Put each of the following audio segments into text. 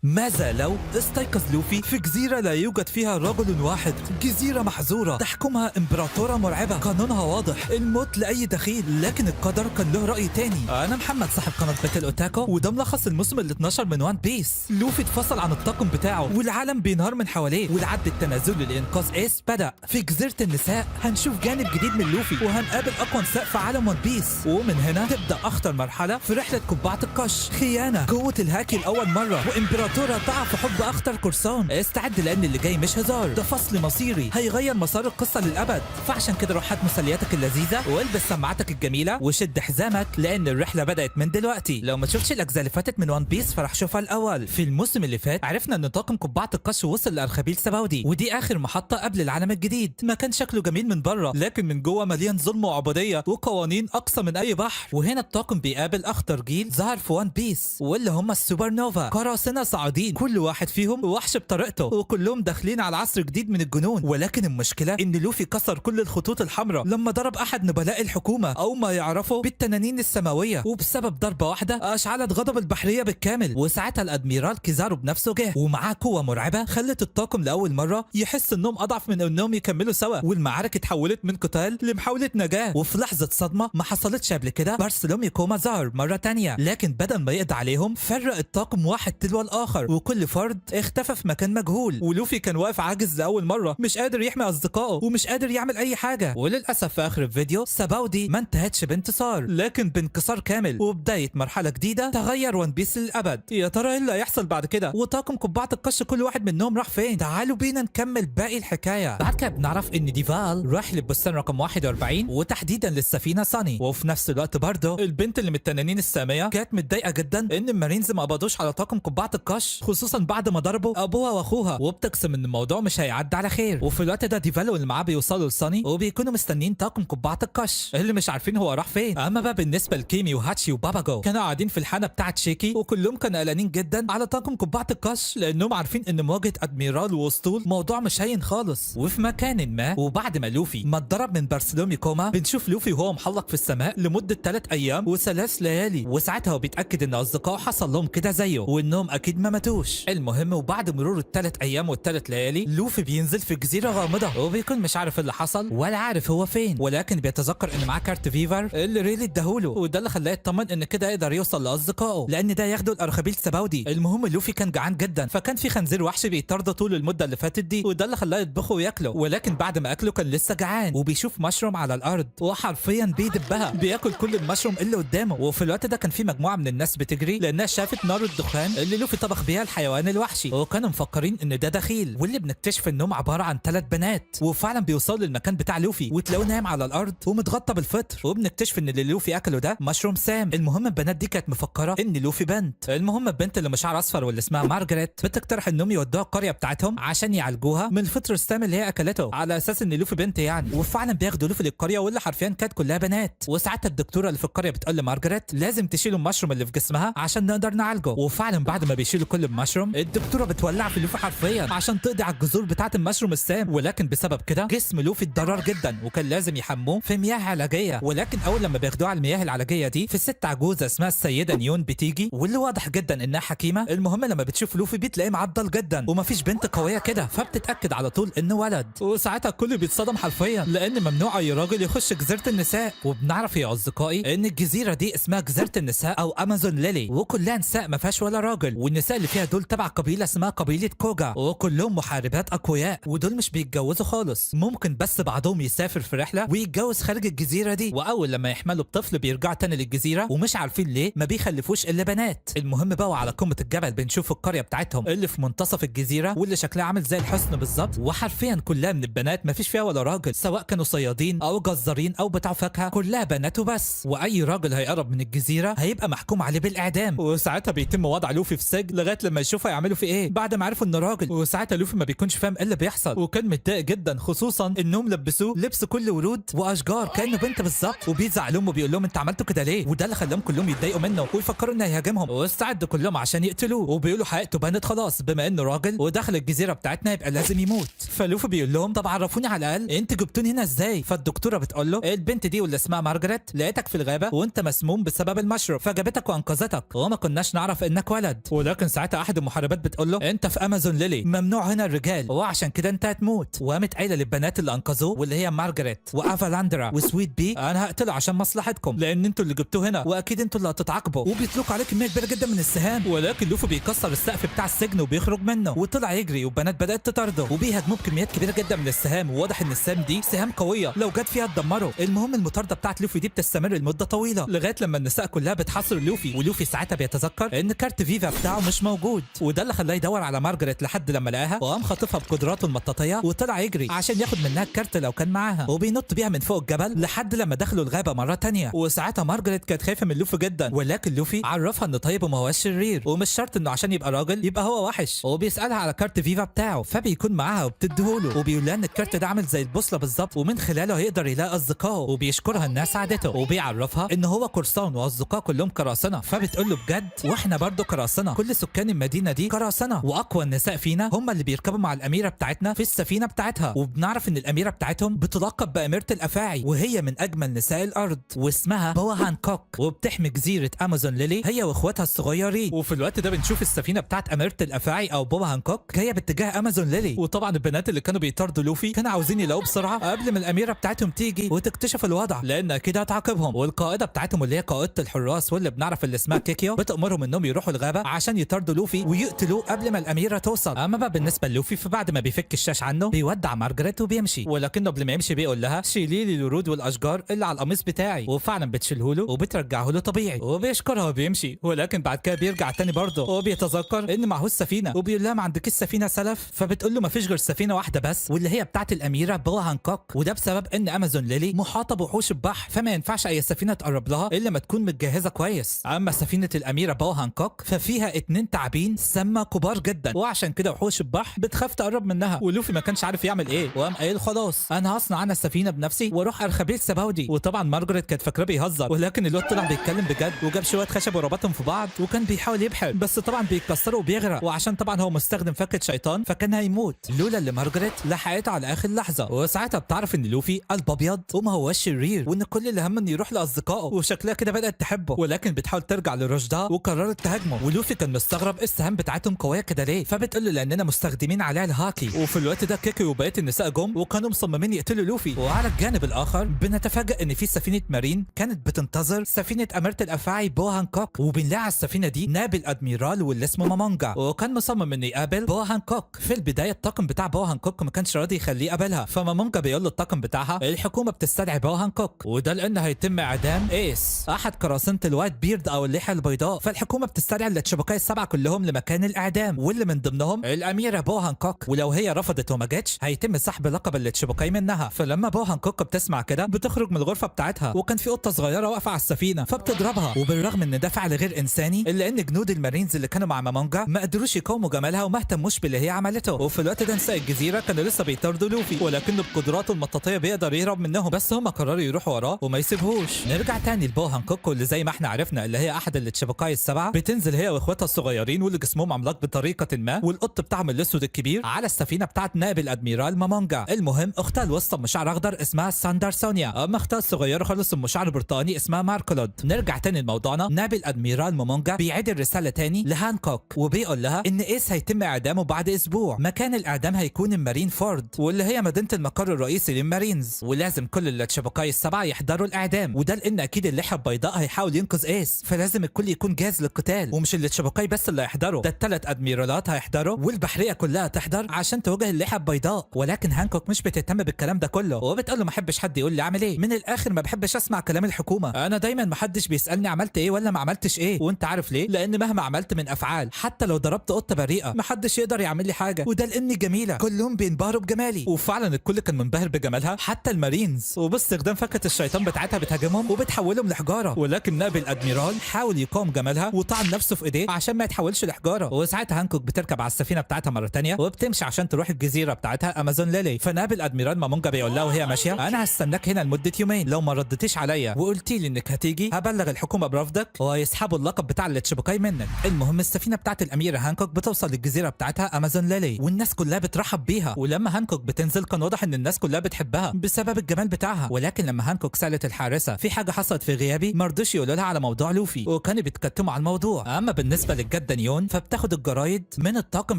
ماذا لو استيقظ لوفي في جزيرة لا يوجد فيها رجل واحد، جزيرة محظورة تحكمها امبراطورة مرعبة قانونها واضح، الموت لأي دخيل، لكن القدر كان له رأي تاني. أنا محمد صاحب قناة باتل أوتاكو، وده ملخص الموسم ال 12 من وان بيس. لوفي اتفصل عن الطاقم بتاعه والعالم بينهار من حواليه، والعد التنازلي لإنقاذ إيس بدأ. في جزيرة النساء هنشوف جانب جديد من لوفي، وهنقابل أقوى نساء في عالم وان بيس، ومن هنا تبدأ أخطر مرحلة في رحلة قبعة القش، خيانة، قوة الهاكي لأول مرة، وإمبراطورة ضاع في حب اخطر قرصان. استعد لان اللي جاي مش هزار، ده فصل مصيري هيغير مسار القصه للابد. فعشان كده روح هات مسلياتك اللذيذه والبس سماعتك الجميله وشد حزامك، لان الرحله بدات من دلوقتي. لو ما شفتش الاجزاء اللي فاتت من وان بيس فراح شوفها الاول. في الموسم اللي فات عرفنا ان طاقم قبعه القش وصل لارخبيل سباودي، ودي اخر محطه قبل العالم الجديد. ما كان شكله جميل من بره، لكن من جوه مليان ظلم وعبوديه وقوانين اقصى من اي بحر. وهنا الطاقم بيقابل اخطر جيل ظهر في وان بيس، واللي هم السوبر نوفا، قراصنه صاعدين، كل واحد فيهم وحش بطريقته، وكلهم داخلين على عصر جديد من الجنون. ولكن المشكله ان لوفي كسر كل الخطوط الحمراء لما ضرب احد نبلاء الحكومه، او ما يعرفوا بالتنانين السماويه، وبسبب ضربه واحده اشعلت غضب البحريه بالكامل. وساعتها الادميرال كيزارو بنفسه جه، ومعاه قوه مرعبه خلت الطاقم لاول مره يحس انهم اضعف من انهم يكملوا سوا. والمعارك اتحولت من قتال لمحاوله نجاه، وفي لحظه صدمه ما حصلتش قبل كده بارسلومي كوما ظهر مره تانية، لكن بدل ما يقضي عليهم فرق الطاقم واحد تلو الاخر، وكل فرد اختفى في مكان مجهول. ولوفي كان واقف عاجز لاول مره، مش قادر يحمي اصدقائه ومش قادر يعمل اي حاجه. وللاسف في اخر الفيديو سباودي ما انتهتش بانتصار، لكن بانكسار كامل وبدايه مرحله جديده تغير وان بيس للابد. يا ترى ايه اللي هيحصل بعد كده؟ وطاقم قبعه القش كل واحد منهم راح فين؟ تعالوا بينا نكمل باقي الحكايه. بعد كده بنعرف ان ديفال راح للبستان رقم 41، وتحديدا للسفينه ساني. وفي نفس الوقت برضه البنت اللي من التنانين الساميه كانت متضايقه جدا ان المارينز ما قبضوش على طاقم قبعه القش، خصوصا بعد ما ضربوا ابوها واخوها، وبتقسم ان الموضوع مش هيعدي على خير. وفي الوقت ده ديفالو اللي معاه بيوصلوا لساني، وبيكونوا مستنيين طاقم قبعه القش اللي مش عارفين هو راح فين. اما بقى بالنسبه لكيمي وهاتشي وباباجو كانوا قاعدين في الحانه بتاعه شيكي، وكلهم كانوا قلقانين جدا على طاقم قبعه القش، لانهم عارفين ان مواجهه ادميرال واسطول موضوع مش هين خالص. وفي مكان ما، وبعد ما لوفي ما اتضرب من بارسلومي كوما، بنشوف لوفي وهو محلق في السماء لمده 3 ايام و3 ليالي، وساعتها هو بيتاكد ان اصدقائه حصل لهم كده زيه، وانهم اكيد ما ماتوش. المهم وبعد مرور ال3 ايام وال3 ليالي لوفي بينزل في جزيره غامضه، وبيكون مش عارف اللي حصل ولا عارف هو فين، ولكن بيتذكر ان معاه كارت فيفر اللي ريلي اداهوله، وده اللي خلاه يطمن ان كده يقدر يوصل لاصدقائه، لان ده ياخده الارخبيل سباودي. المهم لوفي كان جعان جدا، فكان في خنزير وحشي بيطارده طول المده اللي فاتت دي، وده اللي خلاه يطبخه وياكله. ولكن بعد ما اكله كان لسه جعان، وبيشوف مشروم على الارض وحرفيا بيدبها، بياكل كل المشروم اللي قدامه. وفي الوقت ده كان في مجموعه من الناس بتجري لانها شافت نار الدخان اللي لوفي طبخ بيها الحيوان الوحشي، وكانوا مفكرين ان ده دخيل، واللي بنكتشف انهم عباره عن 3 بنات. وفعلا بيوصلوا للمكان بتاع لوفي وتلاقوه نايم على الارض ومتغطى بالفطر، وبنكتشف ان اللي لوفي اكله ده مشروم سام. المهم البنات دي كانت مفكره ان لوفي بنت. المهم البنت اللي مش شعر اصفر واللي اسمها مارجريت بتقترح انهم يودوها القريه بتاعتهم عشان يعالجوها من الفطر السام اللي هي اكلته، على اساس ان لوفي بنت يعني. وفعلا بياخدوا لوفي للقريه واللي حرفيا كانت كلها بنات. وساعتها الدكتوره اللي في القريه بتقول لمارجريت لازم تشيلوا المشروم اللي في جسمها عشان نقدر نعالجه. وفعلا بعد ما بيشيلوا كل المشروم الدكتوره بتولع في لوفي حرفيا عشان تقضي على الجذور بتاعه المشروم السام. ولكن بسبب كده جسم لوفي اتضرر جدا، وكان لازم يحموه في مياه علاجيه. ولكن اول لما بياخدوه على المياه العلاجيه دي، في ست عجوزه اسمها السيده نيون بتيجي، واللي واضح جدا انها حكيمه. المهم لما بتشوف لوفي بتلاقيه معضل جدا ومفيش بنت قويه كده، فبتتاكد على طول انه ولد. وساعتها الكل بيتصدم حرفيا، لان ممنوع اي راجل يخش جزيره النساء. وبنعرف يا اصدقائي ان الجزيره دي اسمها جزيره النساء او امازون ليلي، وكلها نساء ما فيهاش ولا راجل. والنساء اللي فيها دول تبع قبيله اسمها قبيله كوجا، وكلهم محاربات اقوياء، ودول مش بيتجوزوا خالص، ممكن بس بعضهم يسافر في رحله ويتجوز خارج الجزيره دي. واول لما يحملوا بطفل بيرجعوا تاني للجزيره، ومش عارفين ليه ما بيخلفوش الا بنات. المهم بقى على قمه الجبل بنشوف القريه بتاعتهم اللي في منتصف الجزيره، واللي شكلها عامل زي الحصن بالظبط، وحرفيا كلها من البنات ما فيش فيها ولا راجل، سواء كانوا صيادين او جزارين او بتاع فاكهه، كلها بنات وبس. واي راجل هيقرب من الجزيره هيبقى محكوم عليه بالاعدام. وساعتها بيتم وضع لوفي في سجن لغايه لما يشوفوا هيعملوا فيه ايه بعد ما عرفوا انه راجل. وساعتها لوفي ما بيكونش فاهم ايه اللي بيحصل، وكان متضايق جدا، خصوصا انهم لبسوه لبس كل ورود واشجار كانه بنت بالظبط، وبيزعل لهم وبيقول لهم انت عملتوا كده ليه؟ وده اللي خلاهم كلهم يتضايقوا منه ويفكروا انه هيهاجمهم، واستعدوا كلهم عشان يقتلوه، وبيقولوا حقيقته بانت خلاص، بما انه راجل ودخل الجزيره بتاعتنا يبقى لازم يموت. فلوفي بيقول لهم طب عرفوني على الاقل انت جبتوني هنا ازاي؟ فالدكتوره بتقول له البنت دي واللي اسمها مارجريت لقيتك في الغابه وانت مسموم بسبب المشروب، فجابتك وانقذتك، وما كناش نعرف انك ولد. ولكن ساعتها احد المحاربات بتقول له انت في امازون ليلي، ممنوع هنا الرجال، وعشان كده انت هتموت. وقامت قايله للبنات اللي انقذوه واللي هي مارجريت وافالاندرا وسويت بي، انا هقتله عشان مصلحتكم لان انتوا اللي جبتوه هنا واكيد انتوا اللي هتتعاقبوا. وبيطلقوا عليه كميه كبيره جدا من السهام، ولكن لوفي بيكسر السقف بتاع السجن وبيخرج منه وطلع يجري، والبنات بدات تطارده وبيهاجموه بكميات كبيره جدا من السهام، وواضح ان السهام دي سهام قويه لو جت فيها تدمره. المهم المطارده بتاعت لوفي دي بتستمر لمده طويله لغايه لما النساء كلها بتحاصر لوفي، ولوفي ساعتها بيتذكر ان كارت فيفا بتاعه مش موجود، وده اللي خلاه يدور على مارجريت لحد لما لقاها وقام خاطفها بقدراته المطاطيه وطلع يجري عشان ياخد منها الكارت لو كان معاها، وبينط بيها من فوق الجبل لحد لما دخلوا الغابه مره تانية. وساعتها مارجريت كانت خايفه من لوفي جدا، ولكن لوفي عرفها انه طيب وما هوش شرير، ومش شرط انه عشان يبقى راجل يبقى هو وحش، وبيسالها على كارت فيفا بتاعه فبيكون معاها وبتديهوله، وبيقول لها ان الكارت ده عامل زي البوصله بالظبط ومن خلاله هيقدر يلاقي اصدقائه، وبيشكرها انها ساعدته، وبيعرفها ان هو قرصان واصدقائه كلهم قراصنه، فبتقول له بجد واحنا برضه قراصنه، كل سكان المدينه دي قراصنه، واقوى النساء فينا هم اللي بيركبوا مع الاميره بتاعتنا في السفينه بتاعتها، وبنعرف ان الاميره بتاعتهم بتلقب باميره الافاعي وهي من اجمل نساء الارض واسمها بوا هانكوك، وبتحمي جزيره امازون ليلي هي واخواتها الصغيرين. وفي الوقت ده بنشوف السفينه بتاعت اميره الافاعي او بوا هانكوك جايه باتجاه امازون ليلي، وطبعا البنات اللي كانوا بيطاردوا لوفي كانوا عاوزين يلاقوه بسرعه قبل ما الاميره بتاعتهم تيجي وتكتشف الوضع لان كده هتعاقبهم، والقائده بتاعتهم اللي هي قائده الحراس واللي بنعرف اللي اسمها كيكيو بتامرهم انهم يروحوا الغابه عشان يطاردوا لوفي ويقتلوه قبل ما الاميره توصل. اما بقى بالنسبه للوفي فبعد ما بيفك الشاش عنه بيودع مارجريت وبيمشي، ولكنه قبل ما يمشي بيقول لها شيلي لي الورود والاشجار اللي على القميص بتاعي، وفعلا بتشيله له وبترجعه له طبيعي وبيشكرها وبيمشي، ولكن بعد كده بيرجع تاني برضه وبيتذكر ان معهوش سفينه، وبيقول لها ما عندكيش سفينه سلف، فبتقول له ما فيش غير سفينه واحده بس واللي هي بتاعت الاميره بوا هانكوك، وده بسبب ان امازون ليلي محاطه بوحوش البحر فما ينفعش اي سفينه تقرب لها الا ما تكون متجهزه كويس. اما سفينه الاميره بوا هانكوك ففيها 2 تعابين سامه كبار جدا، وعشان كده وحوش البحر بتخاف تقرب منها، ولوفي ما كانش عارف يعمل ايه وقام قايل خلاص انا هصنع انا السفينه بنفسي واروح ارخبيل سباودي، وطبعا مارجريت كانت فاكراه بيهزر ولكن الواد طلع بيتكلم بجد، وجاب شويه خشب وربطهم في بعض وكان بيحاول يبحر بس طبعا بيتكسروا وبيغرق، وعشان طبعا هو مستخدم فكه شيطان فكان هيموت لولا اللي مارجريت لحقته على اخر لحظه، وساعتها بتعرف ان لوفي قلب ابيض وما هوش شرير وان كل اللي هم انه يروح لاصدقائه، وشكلها كده بدات تحبه ولكن بتحاول ترجع لرشدها وقررت تهاجمه، ولوفي كان مستغرب السهام بتاعتهم قويه كده ليه، فبتقول له لاننا مستخدمين عليها الهاكي. وفي الوقت ده كيكي وبقيه النساء جم وكانوا مصممين يقتلوا لوفي، وعلى الجانب الاخر بنتفاجئ ان في سفينه مارين كانت بتنتظر سفينه اميره الافاعي بوا هانكوك، وبنلاقي على السفينه دي نائب ادميرال واللي اسمه مامونجا، وكان مصمم انه يقابل بوا هانكوك. في البدايه الطاقم بتاع بوا هانكوك ما كانش راضي يخليه يقابلها، فمامونجا بيقول للطاقم بتاعها الحكومه بتستدعي بوا هانكوك، وده لان هيتم اعدام ايس احد قراصنه الوايت بيرد او اللحيه البيضاء، فالحكومه بتستدعي التشابوكاي ال7 كلهم لمكان الاعدام واللي من ضمنهم الاميره بوا هانكوك، ولو هي رفضت وما جاتش هيتم سحب لقب التشابوكاي منها. فلما بوا هانكوك بتسمع كده بتخرج من الغرفه بتاعتها، وكان في قطه صغيره واقفه على السفينه فبتضربها، وبالرغم ان ده فعل غير انساني الا ان جنود المارينز اللي كانوا مع مامونجا ما قدروش يقاوموا جمالها وما اهتموش باللي هي عملته. وفي الوقت ده نساء الجزيره كانوا لسه بيطاردوا لوفي ولكنه بقدراته المطاطيه بيقدر يهرب منهم، بس هم قرروا يروحوا وراه وما يسيبهوش. نرجع تاني لبوا هانكوك واللي زي ما احنا عرفنا اللي هي احد التشابوكاي ال7، بتنزل هي واخواتها الصغيرين واللي جسمهم عملاق بطريقه ما والقط بتاعهم الاسود الكبير على السفينه بتاعت نائب الادميرال مامونجا. المهم اختها الوسطى ام شعر اخضر اسمها ساندر سونيا، اما اختها الصغيره خالص ام شعر برتقاني اسمها ماركولود. نرجع تاني لموضوعنا، نائب الادميرال مامونجا بيعيد الرساله تاني لهانكوك وبيقول لها ان ايس هيتم اعدامه بعد اسبوع، مكان الاعدام هيكون المارين فورد واللي هي مدينه المقر الرئيسي للمارينز، ولازم كل التشابوكاي ال7 يحضروا الاعدام، وده لان اكيد اللحيه البيضاء هيحاول ينقذ ايس فلازم الكل يكون جاهز للقتال، ومش التشابوكاي بس اللي هيحضروا، ده ال3 ادميرالات هيحضروا والبحريه كلها تحضر عشان تواجه اللحيه البيضاء. ولكن هانكوك مش بتهتم بالكلام ده كله وبتقول له ما بحبش حد يقول لي اعمل ايه، من الاخر ما بحبش اسمع كلام الحكومه، انا دايما ما حدش بيسالني عملت ايه ولا ما عملتش ايه، وانت عارف ليه؟ لان مهما عملت من افعال حتى لو ضربت قطه بريئه ما حدش يقدر يعمل لي حاجه، وده لاني جميله كلهم بينبهروا بجمالي. وفعلا الكل كان منبهر بجمالها حتى المارينز، وباستخدام فكه الشيطان بتاعتها بتهاجمهم وبتحولهم لحجاره، ولكن نائب الادميرال حاول يقاوم جمالها وطعن نفسه في ايديه عشان ما يتحولش لحجاره، وساعتها هانكوك بتركب على السفينه بتاعتها مره ثانيه وبتمشي عشان تروح الجزيره بتاعتها امازون ليلي. فنائب الادميرال مامونجا بيقول لها وهي ماشيه انا هستناك هنا لمده يومين، لو ما ردتيش عليا وقلتي لي انك هتيجي هبلغ الحكومه برفضك وهيسحبوا اللقب بتاع التشابوكاي منك. المهم السفينه بتاعت الاميره هانكوك بتوصل للجزيره بتاعتها امازون ليلي والناس كلها بترحب بيها، ولما هانكوك بتنزل كان واضح ان الناس كلها بتحبها بسبب الجمال بتاعها، ولكن لما هانكوك سالت الحارسه في حاجه حصلت في غيابي ما رضوش يقولوا لها على موضوع لوفي وكانوا بيتكتموا على الموضوع. اما بالنسبه للجد جدا فبتاخد الجرايد من الطاقم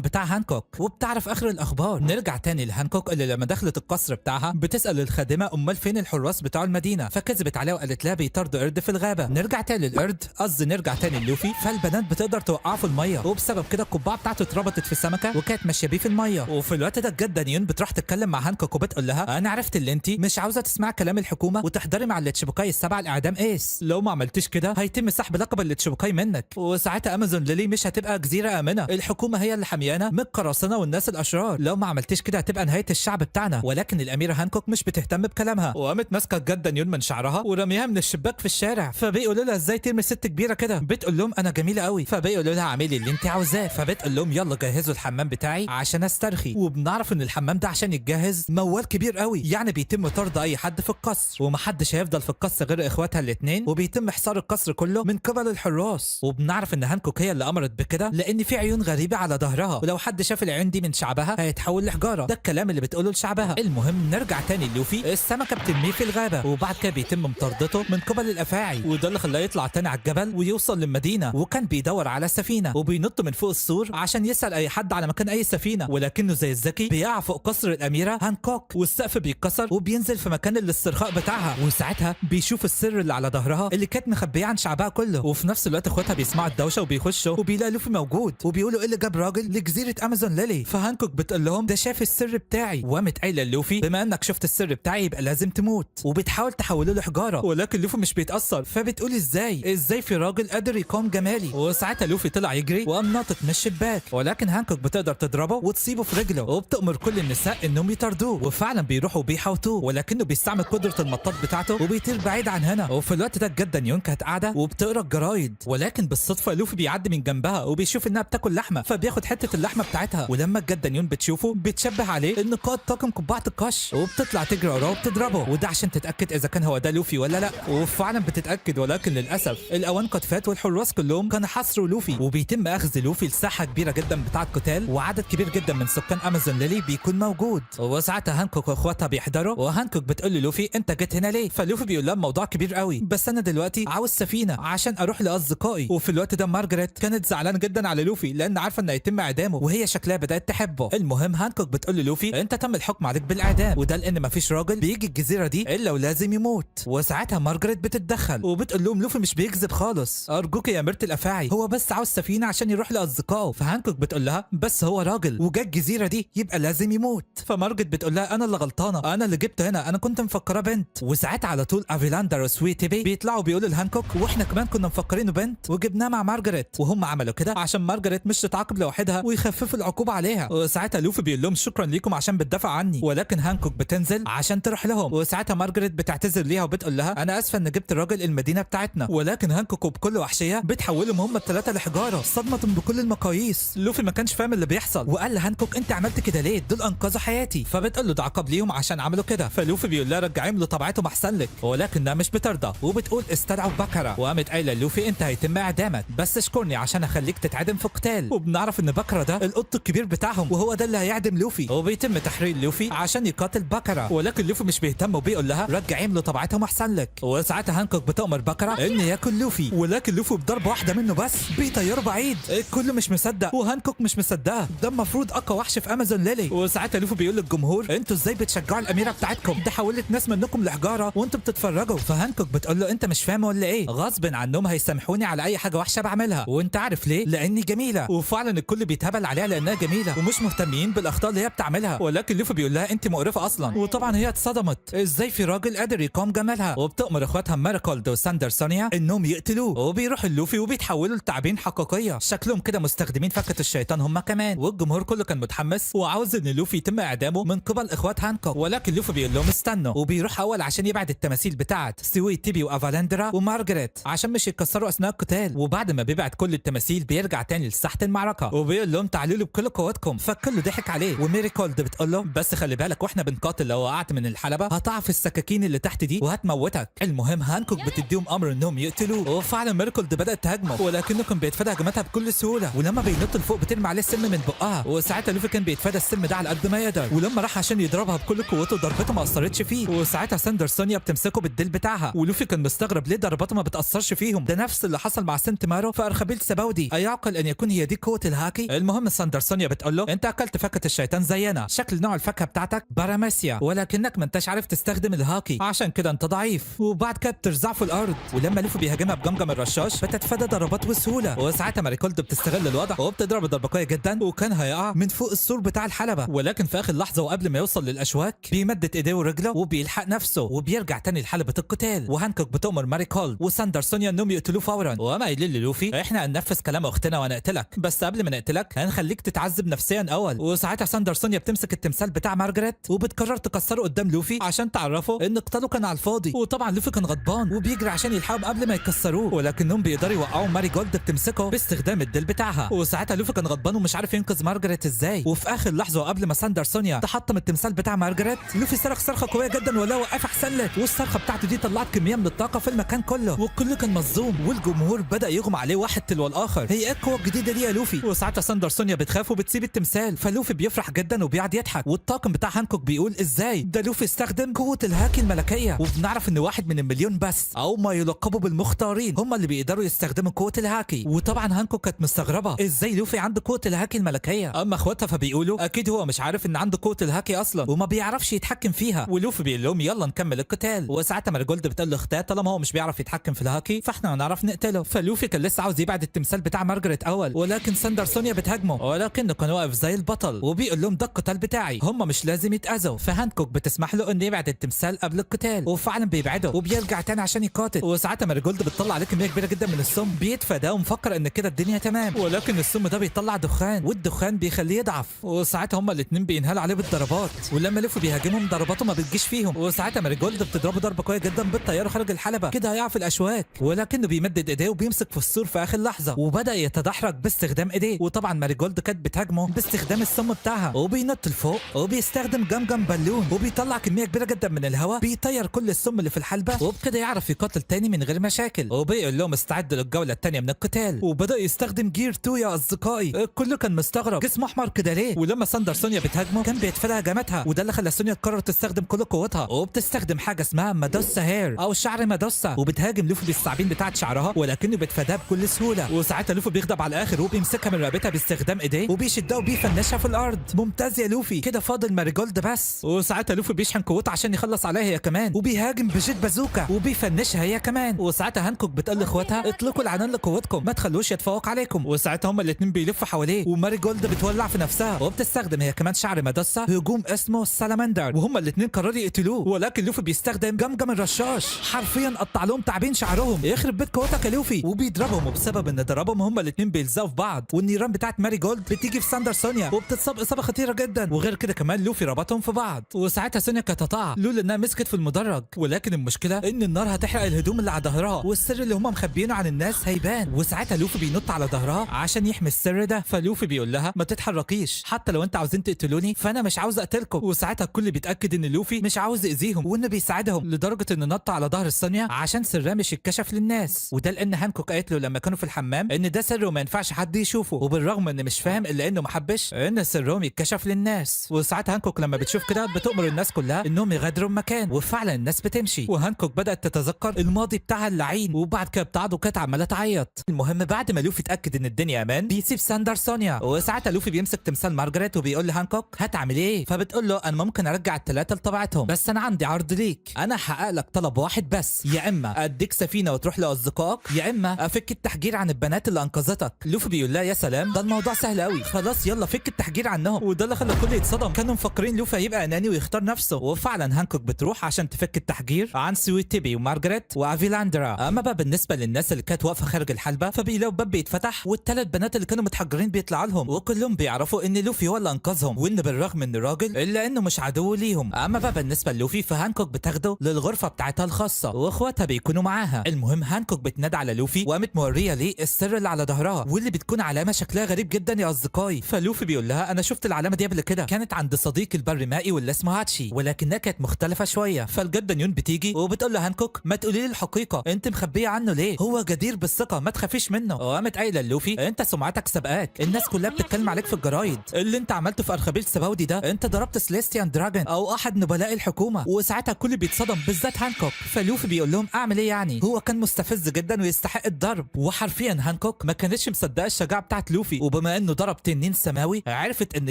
بتاع هانكوك وبتعرف اخر الاخبار. نرجع تاني لهانكوك اللي لما دخلت القصر بتاعها بتسال الخادمه امال فين الحراس بتاع المدينه، فكذبت عليها وقالت لها بيطاردوا قرد في الغابه. نرجع تاني للقرد، قصدي نرجع تاني للوفي، فالبنات بتقدر توقعه في الميه وبسبب كده القبعه بتاعته اتربطت في السمكه وكانت ماشيه بيه في الميه. وفي الوقت ده جدا بتروح تتكلم مع هانكوك وبتقول لها انا عرفت اللي انت مش عاوزه تسمع كلام الحكومه وتحضري مع التشيبوكاي السبعه الاعدام ايس، لو ما عملتيش كده هيتم سحب لقب التشيبوكاي منك، وساعتها امازون ليلي مش هتبقى جزيره امنه، الحكومه هي اللي حميانا من القراصنه والناس الاشرار، لو ما عملتيش كده هتبقى نهايه الشعب بتاعنا. ولكن الاميره هانكوك مش بتهتم بكلامها وقامت ماسكه جدا من شعرها ورميها من الشباك في الشارع. فبيقولوا لها ازاي ترمي ست كبيره كده؟ بتقول لهم انا جميله قوي. فبيقولوا لها اعملي اللي انت عاوزاه. فبتقول لهم يلا جهزوا الحمام بتاعي عشان استرخي. وبنعرف ان الحمام ده عشان يتجهز موال كبير قوي، يعني بيتم طرد اي حد في القصر ومحدش هيفضل في القصر غير اخواتها الاثنين، وبيتم حصار القصر كله من قبل الحراس. وبنعرف ان هانكوك هي اللي امرت بكده لان في عيون غريبه على ظهرها، ولو حد شاف العيون دي من شعبها هيتحول لحجاره، ده الكلام اللي بتقوله لشعبها. المهم نرجع تاني لوفي، السمكه بترميه في الغابه وبعد كده بيتم مطاردته من قبل الافاعي، وده اللي خلاه يطلع تاني على الجبل ويوصل للمدينه، وكان بيدور على سفينه وبينط من فوق السور عشان يسال اي حد على مكان اي سفينه، ولكنه زي الذكي بيقع فوق قصر الاميره هانكوك والسقف بيتكسر وبينزل في مكان الاسترخاء بتاعها، وساعتها بيشوف السر اللي على ظهرها اللي كانت مخبيه عن شعبها كله. وفي نفس الوقت اخواتها بيسمعوا الدوشه وبيخشوا وبيلاقوا لوفي موجود وبيقولوا ايه اللي جاب راجل لجزيره امازون ليلي. فهانكوك بتقول لهم ده شاف السر بتاعي، وقامت قايله لوفي بما انك شفت السر بتاعي يبقى لازم تموت، وبتحاول تحوله لحجاره، ولكن لوفي مش بيتاثر. فبتقول ازاي في راجل قادر يقاوم جمالي؟ وساعتها لوفي طلع يجري وقام ناطط من الشباك، ولكن هانكوك بتقدر تضربه وتصيبه في رجله وبتأمر كل النساء انهم يطاردوه، وفعلا بيروحوا بيحاوطوه، ولكنه بيستعمل قدره المطاط بتاعته وبيطير بعيد عن هنا. وفي الوقت ده جدا كانت قاعده وبتقرا الجرايد، ولكن بالصدفه لوفي بيعدي من جنبها وبيشوف انها بتاكل لحمه، فبياخد حته اللحمه بتاعتها، ولما جدا بتشوفه بتشبه عليه ان قائد طاقم قبعه القش وبتطلع تجري وراه وبتضربه، وده عشان تتاكد اذا كان هو ده لوفي ولا لا. وفعلا بتتاكد، ولكن للاسف الاوان قد فات والحراس كلهم كانوا حصروا لوفي، وبيتم اخذ لوفي لساحه كبيره جدا بتاعه قتال، وعدد كبير جدا من سكان امازون ليلي بيكون موجود. وساعتها هانكوك واخواتها بيحضروا، وهانكوك بتقول للوفي انت جيت هنا ليه؟ فلوفي بيقول لها موضوع كبير قوي، بس انا دلوقتي عاوز سفينه عشان اروح لاصدقائي. وفي الوقت ده مارجريت كانت زعلانه جدا على لوفي لان عارفه ان هيتم اعدامه، وهي شكلها بدات تحبه. المهم هانكوك بتقول لوفي انت تم الحكم عليك بالاعدام، وده لان مفيش راجل بيجي الجزيره دي الا ولازم يموت. وساعتها مارجريت بتتدخل وبتقول لهم لوفي مش بيكذب خالص، ارجوك يا اميره الافاعي هو بس عاوز سفينه عشان يروح لاصدقائه. فهانكوك بتقول لها بس هو راجل وجا الجزيره دي يبقى لازم يموت. فمارجريت بتقول لها انا اللي غلطانه، انا اللي جبته هنا، انا كنت مفكره بنت. وساعتها على طول افيلاندر وسويتي بي بيطلعوا بيقولوا لهانكوك واحنا كمان كنا مفكرينه بنت وجبناه مع مارجريت، وهم عملوا كده عشان مارجريت مش تتعاقب لوحدها ويخففوا العقوبه عليها. وساعتها لوفي بيقول لهم شكرا ليكم عشان بتدافع عني، ولكن هانكوك بتنزل عشان تروح لهم، وساعتها مارجريت بتعتذر ليها وبتقول لها انا اسفه ان جبت الراجل المدينه بتاعتنا، ولكن هانكوك بكل وحشيه بتحولهم هم الثلاثه لحجاره صدمه بكل المقاييس. لوفي ما كانش فاهم اللي بيحصل وقال لهانكوك انت عملت كده ليه؟ دول انقذوا حياتي. فبتقول له ده عقاب ليهم عشان عملوا كده. فلوفي بيقول لها رجعيهم لطبيعتهم احسن لك، ولكنها مش بترضى وبتقول استدعوا بكره، وقامت قايله لوفي انت هيتم اعدامك بس اشكرني عشان اخليك تتعدم في قتال. وبنعرف ان بكره ده القط الكبير بتاعهم وهو ده اللي هيعدم لوفي، وبيتم تحرير لوفي عشان يقاتل بكره، ولكن لوفي مش بيهتم وبيقول لها رجعيهم لطبيعتهم احسن لك. وساعتها هانكوك بتأمر بكره ان ياكل لوفي، ولكن لوفي بضربه واحده منه بس بيطيره بعيد. الكل مش مصدق وهانكوك مش مصدقه، ده المفروض اقوى وحش في امازون ليلي. وساعتها لوفي بيقول للجمهور انتوا ازاي بتشجعوا الاميره بتاعتكم؟ ده حولت ناس منكم لحجاره وانتوا بتتفرجوا. فهانكوك بتقول له انت مش فاهم ولا ايه؟ غصب عنهم هيسامحوني على اي حاجه وحشه بعملها، وانت عارف ليه؟ لاني جميله. وفعلا الكل بيتهبل عليها لانها جميله ومش مهتمين بالاخطاء اللي هي بتعملها، ولكن لوفي بيقول لها انت مقرفه اصلا. وطبعا هي اتصدمت ازاي في راجل قادر يقاوم جمالها، وبتأمر اخواتها ماريكولد وساندر سونيا انهم يقتلوه، وبيروحوا لوفي وبيتحولوا لتعابين حقيقيه شكلهم كده مستخدمين فكه الشيطان هم كمان. والجمهور كله كان متحمس وعاوز ان لوفي يتم اعدامه من قبل اخوات هانكوك، ولكن لوفي بيقول لهم استنوا، وبيروح اول عشان يبعد التماثيل بتاعت سويت تيبي وافالندرا ومارجريت عشان مش يتكسروا اثناء القتال. وبعد ما بيبعد كل التماثيل بيرجع تاني لساحه المعركه وبيقول لهم تعالوا لي بكل قوتكم، فالكل ضحك عليه. وميريكولد بتقول له بس خلي بالك واحنا بنقاتل لو وقعت من الحلبه هتقع في السكاكين اللي تحت دي وهتموتك. المهم هانكوك بتديهم امر انهم يقتلوه، وفعلا ميريكولد بدات تهاجمه ولكنه كان بيتفادى هجماتها بكل سهوله، ولما بينط لفوق بترمي عليه السم من بقها، وساعتها لوفي كان بيتفادى السم ده على قد ما يقدر، ولما راح عشان يضربها بكل قوته ضربته ما اثرتش فيه. وساعتها ساندر سونيا بتمسكه بالديل بتاعها، ولوفي كان مستغرب ليه ضربته ما بتاثرش فيهم، ده نفس اللي حصل مع سنت مارو في ارخبيل سباوي السباودي. ايعقل ان يكون هي دي قوه الهاكي؟ المهم ساندر سونيا بتقول له انت اكلت فاكهه الشيطان زينا، شكل نوع الفاكهه بتاعتك باراميسيا، ولكنك ما انتش عارف تستخدم الهاكي عشان كده انت ضعيف. وبعد كده بترزع في الارض، ولما لوفي بيهاجمها بجمجم الرشاش بتتفادى ضربات بسهوله، وساعتها ماريكولد بتستغل الوضع وبتضرب ضربه قويه جدا وكان هيقع من فوق السور بتاع الحلبه، ولكن في اخر لحظه وقبل ما يوصل للاشواك بيمدد ايديه ورجله وبيلحق نفسه وبيرجع تاني لحلبه القتال. وهانكوك بتؤمر ماريكولد وساندر سونيا انهم يقتلوه فورا، وما قايلين للوفي احنا هننفذ كلام اختنا ونقتلك، بس قبل ما نقتلك هنخليك تتعذب نفسيا اول. وساعتها ساندر سونيا بتمسك التمثال بتاع مارجريت وبتقرر تكسره قدام لوفي عشان تعرفه ان قتاله كان على الفاضي. وطبعا لوفي كان غضبان وبيجري عشان يلحقهم قبل ما يكسروه، ولكنهم بيقدروا يوقعوا ماري جولد بتمسكه باستخدام الديل بتاعها. وساعتها لوفي كان غضبان ومش عارف ينقذ مارجريت ازاي. وفي اخر لحظه وقبل ما ساندر سونيا تحطم التمثال بتاع مارجريت لوفي صرخ صرخه قويه جدا ولا وقف احسن لك، والصرخه بتاعته دي طلعت كميه من الطاقه في المكان كله والكل كان مصدوم والجمهور بدا يغمى عليه واحد تلو الاخر. هي ايه القوه الجديده دي يا لوفي؟ وساعتها ساندر سونيا بتخاف وبتسيب التمثال، فلوفي بيفرح جدا وبيقعد يضحك، والطاقم بتاع هانكوك بيقول ازاي ده لوفي استخدم قوه الهاكي الملكيه. وبنعرف ان واحد من المليون بس او ما يلقبوا بالمختارين هم اللي بيقدروا يستخدموا قوه الهاكي. وطبعا هانكوك كانت مستغربه ازاي لوفي عنده قوه الهاكي الملكيه، اما اخواتها فبيقولوا اكيد هو مش عارف ان عنده قوه الهاكي اصلا وما بيعرفش يتحكم فيها. ولوفي بيقول لهم يلا نكمل القتال. وساعتها ماريجولد بتقول لاختها طالما هو مش بيعرف يتحكم في الهاكي فاحنا هنعرف نقتله. فلوفي كان لسه عاوز يبعد التمثال بتاع مارجريت اول، ولكن ساندر سونيا بتهاجمه ولكنه كان واقف زي البطل وبيقول لهم ده القتال بتاعي هم مش لازم يتاذوا. فهانكوك بتسمح له انه يبعد التمثال قبل القتال وفعلا بيبعده وبيرجع تاني عشان يقاتل. وساعتها ماريجولد بتطلع عليه كميه كبيره جدا من السم بيتفاداه ومفكر ان كده الدنيا تمام، ولكن السم ده بيطلع دخان والدخان بيخليه يضعف. وساعتها هما الاثنين بينهالوا عليه بالضربات، ولما لوفي بيهاجمهم ضرباته ما بتجيش فيهم. وساعتها ماريجولد بتضربه ضربه قويه جدا بالطياره خارج الحلبه كده هيقع في الاشواك، ولكنه بيمدد ايديه وبيمسك في السور في اخر لحظه وبدا يتدحرج باستخدام ايديه. وطبعا ماريجولد كانت بتهاجمه باستخدام السم بتاعها وبينط لفوق وبيستخدم جمجم بالون وبيطلع كميه كبيره جدا من الهواء بيطير كل السم اللي في الحلبه، وبكده يعرف يقاتل تاني من غير مشاكل. وبيقول لهم استعدوا للجوله الثانيه من القتال، وبدا يستخدم جير 2 يا اصدقائي. الكل كان مستغرب جسمه احمر كده ليه، ولما ساندر سونيا بتهاجمه كان بيتفادى هجماتها، وده اللي خلى سونيا تقرر تستخدم كل قوتها وبتستخدم حاجه اسمها مادوسا هير او شعر مادوسا، وبتهاجم لوفي بالثعابين بتاعت شعرها ولكنه بيتفاداها بكل سهوله. وساعتها لوفي بيغضب على الاخر وبيمسكها من رقبتها باستخدام ايديه وبيشدها وبيفنشها في الارض. ممتاز يا لوفي، كده فاضل ماريجولد بس. وساعتها لوفي بيشحن قوته عشان يخلص عليها هي كمان وبيهاجم بجيت بازوكا وبيفنشها هي كمان. وساعتها هانكوك بتقول لاخواتها اطلقوا العنان لقوتكم ما تخلوش يتفوق عليكم. وساعتها هما الاثنين بيلفوا حواليه وماريجولد بتولع في نفسها وبتستخدم هي كمان شعر مادوسا هجوم اسمه السالامندر، وهما الاثنين قرروا يقتلوه، ولكن لوفي بيستخدم جمجم الرشاش حرفيا قطع لهم تعابين شعرهم. يخرب بيت قوتك يا لوفي، وبيضربهم، وبسبب ان ضربهم هما الاثنين بيلزقوا في بعض والنيران بتاعت ماريجولد بتيجي في ساندر سونيا وبتتصاب اصابه خطيره جدا. وغير كده كمان لوفي ربطهم في بعض، وساعتها سونيا كانت هتقع لولا انها مسكت في المدرج، ولكن المشكله ان النار هتحرق الهدوم اللي على ظهرها والسر اللي هما مخبيينه عن الناس هيبان. وساعتها لوفي بينط على ظهرها عشان يحمي السر ده، فلوفي بيقول لها ما تتحركيش حتى لو انت عاوزين تقتلوني فانا مش عاوز اقتلكم. وساعتها الكل بيتاكد ان لوفي مش عاوز يأذيهم وانه بيساعدهم، لدرجه انه نط على ظهر سونيا عشان سرها مش يتكشف للناس، وده لان هانكوك قالت له لما كانوا في الحمام ان ده سر وما ينفعش حد يشوفه، وبالرغم ان مش فاهم الا انه ما حبش ان سرهم يتكشف للناس. وساعتها هانكوك لما بتشوف كده بتؤمر الناس كلها انهم يغادروا المكان، وفعلا الناس بتمشي، وهانكوك بدات تتذكر الماضي بتاعها اللعين، وبعد كده بتقعد وكانت عماله تعيط. المهم بعد ما لوفي اتاكد ان الدنيا امان بيسيب ساندر سونيا، وساعتها لوفي بيمسك تمثال مارجريت وبيقول لهانكوك هتعمل ايه؟ فبتقول له انا ممكن ارجع الثلاثه لطبيعتهم بس انا عندي عرض ليك، انا هحقق لك طلب واحد بس، يا اما اديك سفينه وتروح لاصدقائك يا اما افك التحجير عن البنات اللي انقذتك. لوفي بيقول لها يا سلام ده الموضوع سهل قوي، خلاص يلا فك التحجير عنهم، وده اللي خلى الكل يتصدم، كانوا مفكرين لوفي هيبقى اناني ويختار نفسه. وفعلا هانكوك بتروح عشان تفك التحجير عن سويت تيبي ومارجريت وافيلاندرا. اما بقى بالنسبه للناس اللي كانت واقفه خارج الحلبه فبيلاقوا باب بيتفتح والثلاث بنات اللي كانوا متحجرين بيطلع لهم، وكلهم بيعرفوا ان لوفي هو اللي انقذهم وان بالرغم انه راجل الا انه مش عدو ليهم. اما بقى بالنسبه للوفي فهانكوك بتاخده للغرفه بتاعتها الخاصه واخواتها بيكونوا معاها. المهم هانكوك بتنادى على لوفي وقامت موريه ليه السر اللي على ظهرها واللي بتكون علامه شكلها غريب جدا يا اصدقائي. فلوفي بيقول لها انا شفت العلامه دي قبل كده، كانت عند صديقي البرمائي واللي اسمه هاتشي ولكنها كانت مختلفه شويه. فالجده نيون بتيجي وبتقول له هانكوك ما تقولي لي الحقيقه، انت مخبيه عنه ليه؟ هو جدير بالثقه ما تخافيش منه. وقامت قايله لوفي انت سمعتك سبقاك، الناس كلها بتتكلم عليك في الجرايد، اللي انت عملته في ارخبيل سباودي ده انت ضربت سليستيان دراجون او احد نبلاء الحكومه. وساعتها الكل بيتصدم بالذات هانكوك. فلوفي بيقول لهم اعمل ايه يعني، هو كان مستفز جدا ويستحق الضرب. وحرفيا هانكوك هانكوك ما كانتش مصدقه الشجاعه بتاعت لوفي، وبما انه ضرب تنين سماوي عرفت انه